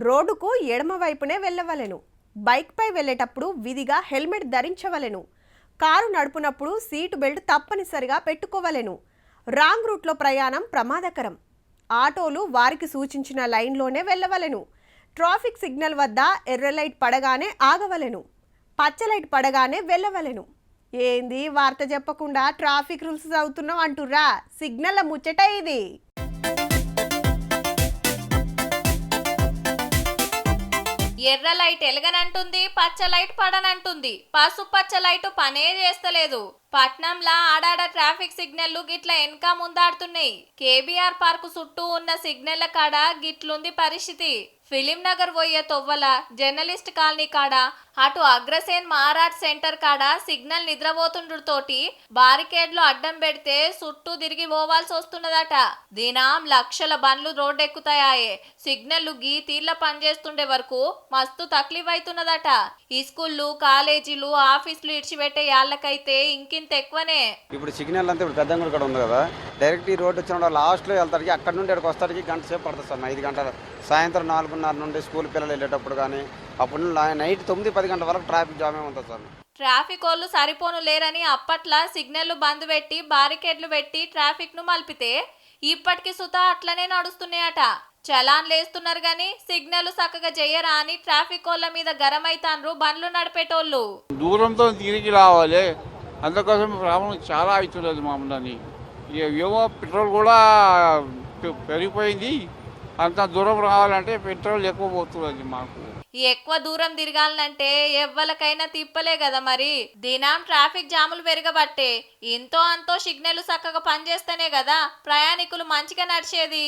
రోడ్డుకు ఎడమ వైపునే వెళ్ళవలెను. బైక్పై వెళ్ళేటప్పుడు విధిగా హెల్మెట్ ధరించవలెను. కారు నడుపునప్పుడు సీటు బెల్ట్ తప్పనిసరిగా పెట్టుకోవలెను. రాంగ్ రూట్లో ప్రయాణం ప్రమాదకరం. ఆటోలు వారికి సూచించిన లైన్లోనే వెళ్ళవలెను. ట్రాఫిక్ సిగ్నల్ వద్ద ఎర్ర లైట్ పడగానే ఆగవలెను. పచ్చ లైట్ పడగానే వెళ్ళవలెను. ఏంది వార్త చెప్పకుండా ట్రాఫిక్ రూల్స్ చదువుతున్నావు అంటుర్రా? సిగ్నల్ల ముచ్చట ఇది. ఎర్ర లైట్ ఎలగనంటుంది, పచ్చ లైట్ పడనంటుంది. పసుపచ్చ లైట్ పనే చేస్తలేదు. పట్నంలా ఆడాడ ట్రాఫిక్ సిగ్నల్లు గిట్ల వెనక ముందాడుతున్నాయి. కేబీఆర్ పార్కు చుట్టూ ఉన్న సిగ్నల్ల కాడ గిట్లుంది పరిస్థితి. ఫిలిం నగర్ పోయే తొవ్వల జర్నలిస్ట్ కాలనీ కాడ, అటు అగ్రసేన్ మహారాజ్ సెంటర్ కాడ సిగ్నల్ నిద్రపోతుండ్రుతోటి బారికేడ్లు అడ్డం పెడితే చుట్టూ తిరిగి పోవాల్సి వస్తున్నదట. దినం లక్షల బండ్లు రోడ్డెక్కుతాయే. సిగ్నల్లు గీ తీర్ల పనిచేస్తుండే వరకు మస్తు తక్లీఫ్ అవుతున్నదట. ఈ స్కూళ్ళు, కాలేజీలు, ఆఫీసులు ఇడిచిపెట్టే యాళ్ళకైతే ఇంకింత ఎక్కువనే. ఇప్పుడు సిగ్నల్ అంతా ఇప్పుడు పెద్దంగుడి కూడా ఉంది కదా, డైరెక్ట్ ఈ రోడ్డు వచ్చిన లాస్ట్లో వెళ్తానికి అక్కడ నుండి ఇక్కడికి వస్తానికి గంట సేపు పడుతుంది సార్. 5 గంటలు సాయంత్రం 4:30 నుండి స్కూల్ పిల్లలు వెళ్ళేటప్పుడు కానీ, అప్పుడు నైట్ 9-10 గంటల వరకు ట్రాఫిక్ జామే ఉంటుంది సార్. ట్రాఫిక్ వాళ్ళు సరిపోను లేరని అప్పట్లా సిగ్నల్లు బంద్ పెట్టి బారికేడ్లు పెట్టి ట్రాఫిక్ ను మలిపితే ఇప్పటికి సుతా అట్లనే నడుస్తున్నాయట. చలాన్లు వేస్తున్నారు గాని సిగ్నల్ చక్కగా చెయ్యరా అని ట్రాఫిక్ వాళ్ళ మీద గరమైతాన్రు బండ్లు నడిపేటోళ్ళు. దూరంతో తిరిగి రావాలి, అందుకోసం ప్రాబ్లం చాలా అవుతున్నది మామూలని. ఏమో పెట్రోల్ కూడా పెరిగిపోయింది. అంత దూరం రావాలంటే పెట్రోల్ ఎక్కువ పోతున్నది మాకు. ఎక్కువ దూరం తిరగాలంటే ఎవ్వలకైనా తిప్పలే కదా మరి. దినం ట్రాఫిక్ జాములు పెరగబట్టే ఎంతో అంతో సిగ్నల్ చక్కగా పనిచేస్తేనే కదా ప్రయాణికులు మంచిగా నడిచేది.